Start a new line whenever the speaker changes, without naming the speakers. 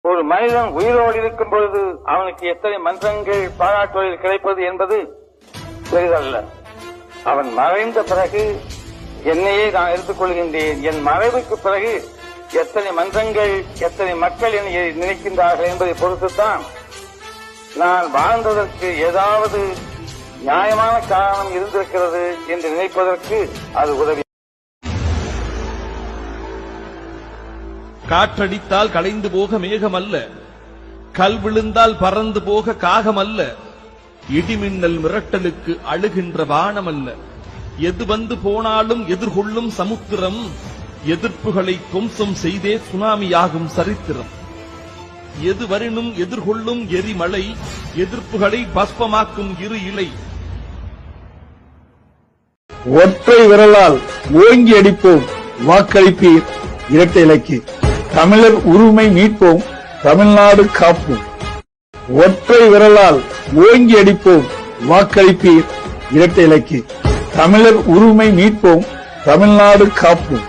ஒரு மனிதன் உயிரோடு இருக்கும் பொழுது அவனுக்கு எத்தனை மன்றங்கள் பாராட்டுவதில் கிடைப்பது என்பது பெரிதல்ல. அவன் மறைந்த பிறகு என்னையே நான் எடுத்துக் கொள்கின்றேன். என் மறைவுக்கு பிறகு எத்தனை மன்றங்கள், எத்தனை மக்கள் என்னை நினைக்கின்றார்கள் என்பதை பொறுத்துத்தான் நான் வாழ்ந்ததற்கு ஏதாவது நியாயமான காரணம் இருந்திருக்கிறது என்று நினைப்பதற்கு அது உதவி.
காற்றடித்தால் கலைந்து போக மேகம் அல்ல, கல் விழுந்தால் பறந்து போக காகம் அல்ல, இடிமின்னல் மிரட்டலுக்கு அழுகின்ற வானம் அல்ல, எது வந்து போனாலும் எதிர்கொள்ளும் சமுத்திரம், எதிர்ப்புகளை துவம்சம் செய்தே சுனாமியாகும் சரித்திரம். எது வரினும் எதிர்கொள்ளும் எரிமலை, எதிர்ப்புகளை பஸ்பமாக்கும் இரு இலை.
ஒற்றை விரலால் ஓங்கி அடிப்போம், வாக்களிப்பீர் இரட்டை இலக்கு. தமிழர் உரிமை மீட்போம், தமிழ்நாடு காப்போம். ஒற்றை விரலால் ஓங்கி அடிப்போம், வாக்களிப்பீர் இரட்டை இலக்கு. தமிழர் உரிமை மீட்போம், தமிழ்நாடு காப்போம்.